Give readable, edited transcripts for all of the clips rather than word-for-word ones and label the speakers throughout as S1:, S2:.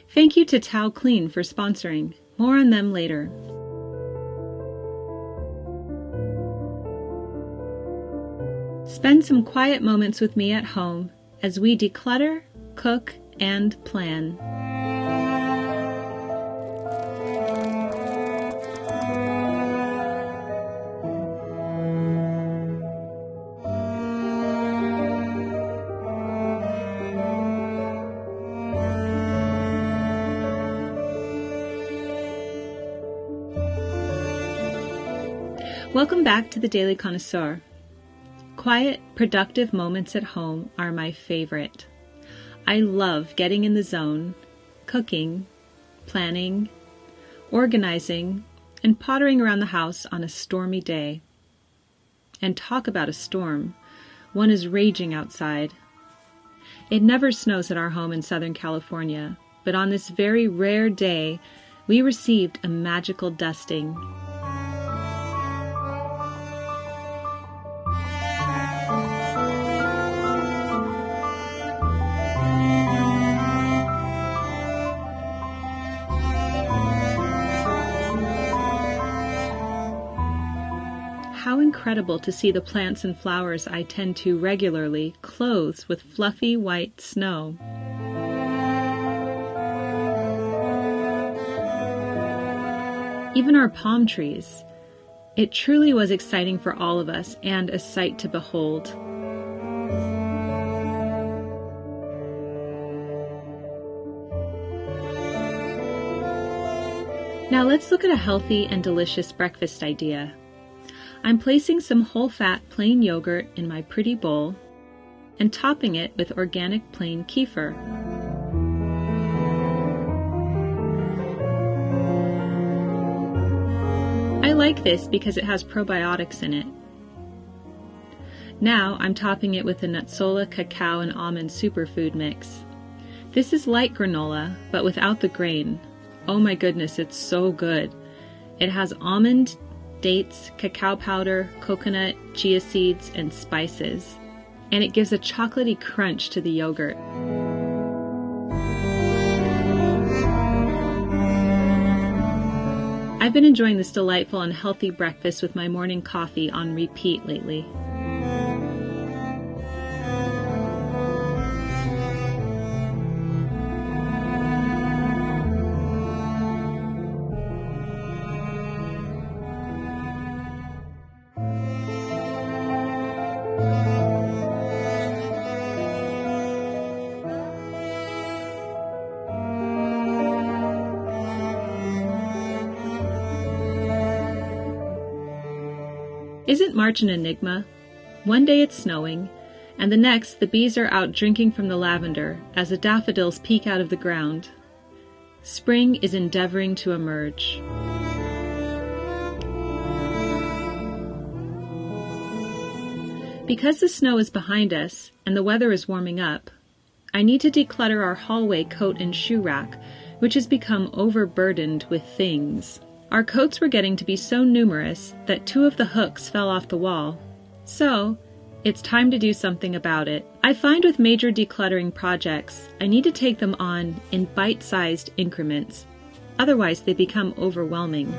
S1: Thank you to Tao Clean for sponsoring. More on them later. Spend some quiet moments with me at home as we declutter, cook, and plan. Welcome back to the Daily Connoisseur. Quiet, productive moments at home are my favorite. I love getting in the zone, cooking, planning, organizing, and pottering around the house on a stormy day. And talk about a storm. One is raging outside. It never snows at our home in Southern California, but on this very rare day, we received a magical dusting. How incredible to see the plants and flowers I tend to regularly clothed with fluffy white snow. Even our palm trees. It truly was exciting for all of us and a sight to behold. Now let's look at a healthy and delicious breakfast idea. I'm placing some whole-fat plain yogurt in my pretty bowl and topping it with organic plain kefir. I like this because it has probiotics in it. Now I'm topping it with a Nutsola cacao and almond superfood mix. This is like granola, but without the grain. Oh my goodness, it's so good. It has almond, dates, cacao powder, coconut, chia seeds, and spices. And it gives a chocolatey crunch to the yogurt. I've been enjoying this delightful and healthy breakfast with my morning coffee on repeat lately. Isn't March an enigma? One day it's snowing, and the next the bees are out drinking from the lavender as the daffodils peek out of the ground. Spring is endeavoring to emerge. Because the snow is behind us and the weather is warming up, I need to declutter our hallway coat and shoe rack, which has become overburdened with things. Our coats were getting to be so numerous that 2 of the hooks fell off the wall. So, it's time to do something about it. I find with major decluttering projects, I need to take them on in bite-sized increments. Otherwise, they become overwhelming.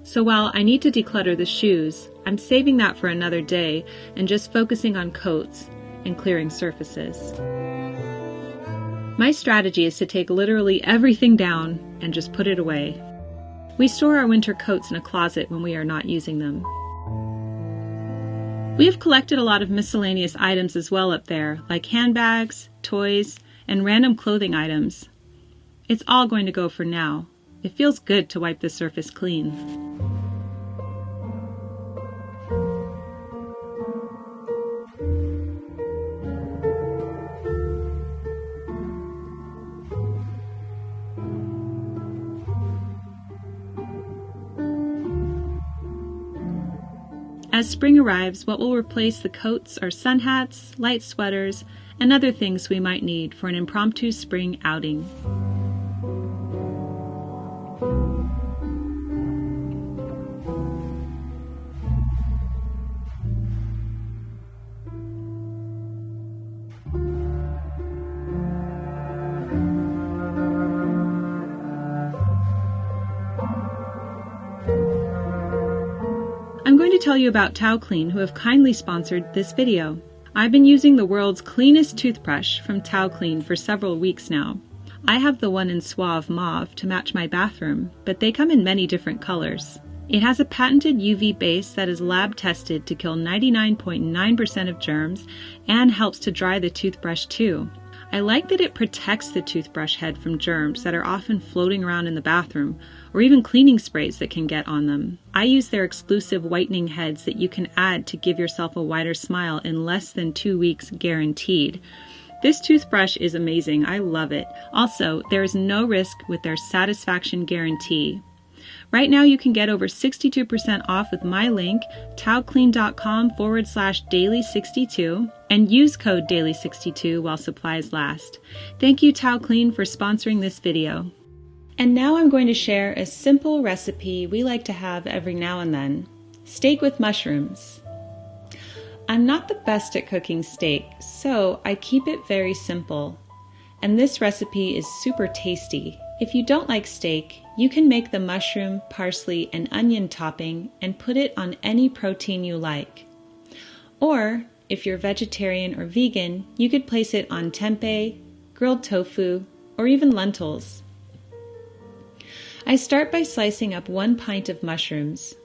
S1: So while I need to declutter the shoes, I'm saving that for another day and just focusing on coats and clearing surfaces. My strategy is to take literally everything down and just put it away. We store our winter coats in a closet when we are not using them. We have collected a lot of miscellaneous items as well up there, like handbags, toys, and random clothing items. It's all going to go for now. It feels good to wipe the surface clean. As spring arrives, what will replace the coats are sun hats, light sweaters, and other things we might need for an impromptu spring outing. tell you about Tao Clean, who have kindly sponsored this video. I've been using the world's cleanest toothbrush from Tao Clean for several weeks now. I have the one in Suave Mauve to match my bathroom, but they come in many different colors. It has a patented UV base that is lab tested to kill 99.9% of germs and helps to dry the toothbrush too. I like that it protects the toothbrush head from germs that are often floating around in the bathroom, or even cleaning sprays that can get on them. I use their exclusive whitening heads that you can add to give yourself a whiter smile in less than 2 weeks guaranteed. This toothbrush is amazing. I love it. Also, there is no risk with their satisfaction guarantee. Right now you can get over 62% off with my link, taoclean.com/daily62, and use code daily62 while supplies last. Thank you, Tao Clean, for sponsoring this video. And now I'm going to share a simple recipe we like to have every now and then: steak with mushrooms. I'm not the best at cooking steak, so I keep it very simple. And this recipe is super tasty. If you don't like steak, you can make the mushroom, parsley, and onion topping and put it on any protein you like. Or, if you're vegetarian or vegan, you could place it on tempeh, grilled tofu, or even lentils. I start by slicing up 1 pint of mushrooms,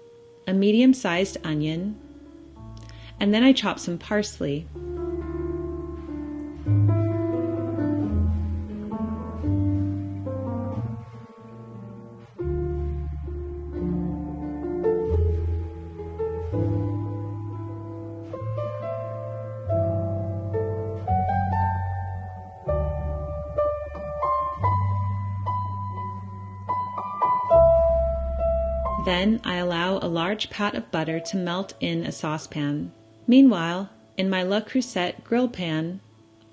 S1: a medium-sized onion, and then I chop some parsley. Then I allow a large pat of butter to melt in a saucepan. Meanwhile, in my Le Creuset grill pan,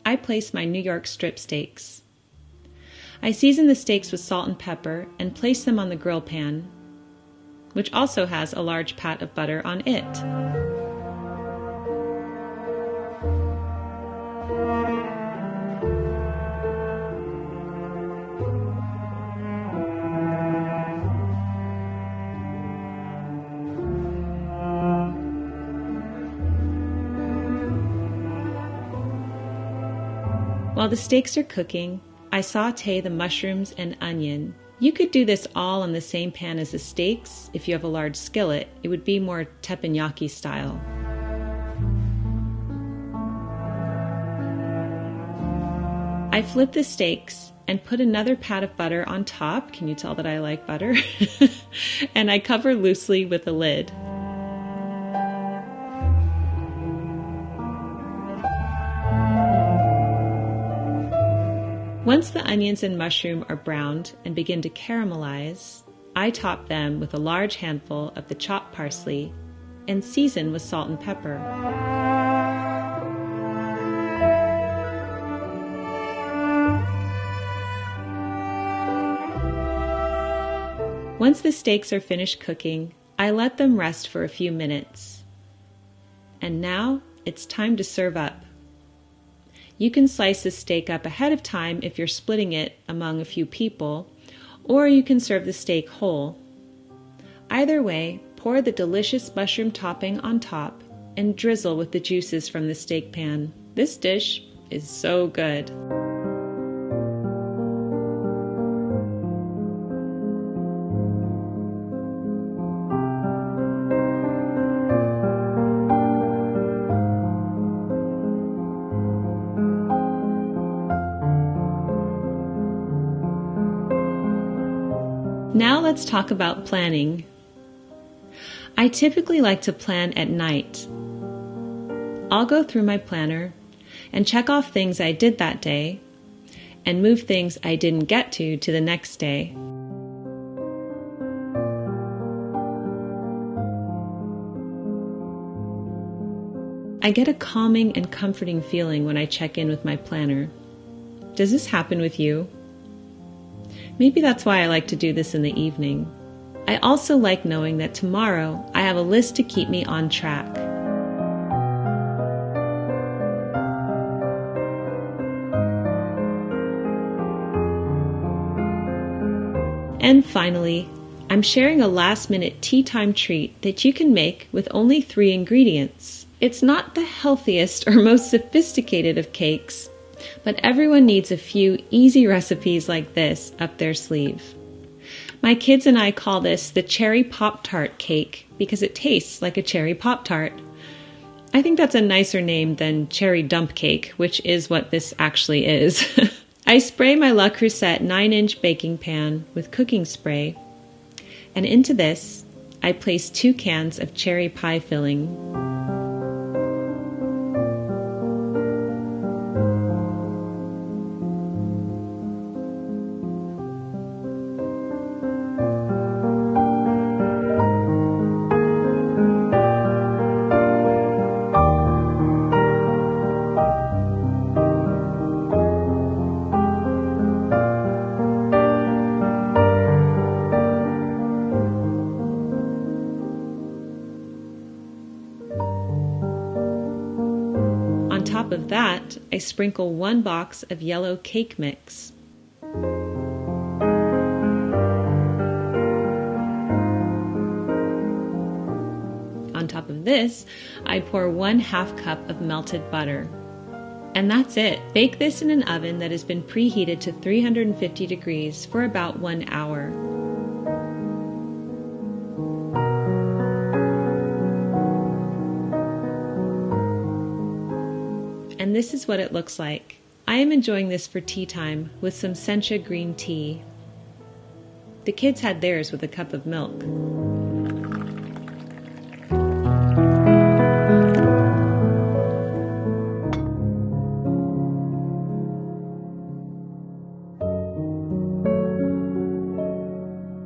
S1: I place my New York strip steaks. I season the steaks with salt and pepper and place them on the grill pan, which also has a large pat of butter on it. While the steaks are cooking, I sauté the mushrooms and onion. You could do this all on the same pan as the steaks. If you have a large skillet, it would be more teppanyaki style. I flip the steaks and put another pat of butter on top. Can you tell that I like butter? And I cover loosely with a lid. Once the onions and mushroom are browned and begin to caramelize, I top them with a large handful of the chopped parsley and season with salt and pepper. Once the steaks are finished cooking, I let them rest for a few minutes. And now it's time to serve up. You can slice the steak up ahead of time if you're splitting it among a few people, or you can serve the steak whole. Either way, pour the delicious mushroom topping on top and drizzle with the juices from the steak pan. This dish is so good. Now let's talk about planning. I typically like to plan at night. I'll go through my planner and check off things I did that day and move things I didn't get to the next day. I get a calming and comforting feeling when I check in with my planner. Does this happen with you? Maybe that's why I like to do this in the evening. I also like knowing that tomorrow I have a list to keep me on track. And finally, I'm sharing a last-minute tea time treat that you can make with only 3 ingredients. It's not the healthiest or most sophisticated of cakes, but everyone needs a few easy recipes like this up their sleeve. My kids and I call this the cherry Pop Tart Cake because it tastes like a cherry Pop Tart. I think that's a nicer name than cherry dump cake, which is what this actually is. I spray my Le Creuset 9-inch baking pan with cooking spray, and into this, I place 2 cans of cherry pie filling. On top of that, I sprinkle 1 box of yellow cake mix. On top of this, I pour 1/2 cup of melted butter. And that's it. Bake this in an oven that has been preheated to 350 degrees for about 1 hour. And this is what it looks like. I am enjoying this for tea time with some sencha green tea. The kids had theirs with a cup of milk.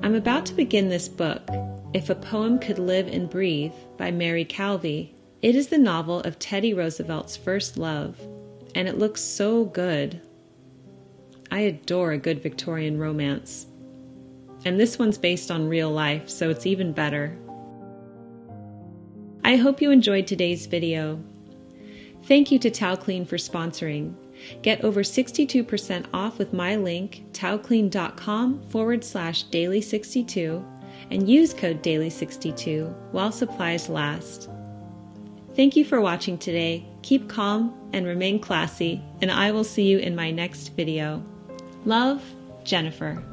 S1: I'm about to begin this book, If a Poem Could Live and Breathe, by Mary Calvi. It is the novel of Teddy Roosevelt's first love, and it looks so good. I adore a good Victorian romance. And this one's based on real life, so it's even better. I hope you enjoyed today's video. Thank you to Tao Clean for sponsoring. Get over 62% off with my link, taoclean.com/daily62, and use code daily62 while supplies last. Thank you for watching today. Keep calm and remain classy, and I will see you in my next video. Love, Jennifer.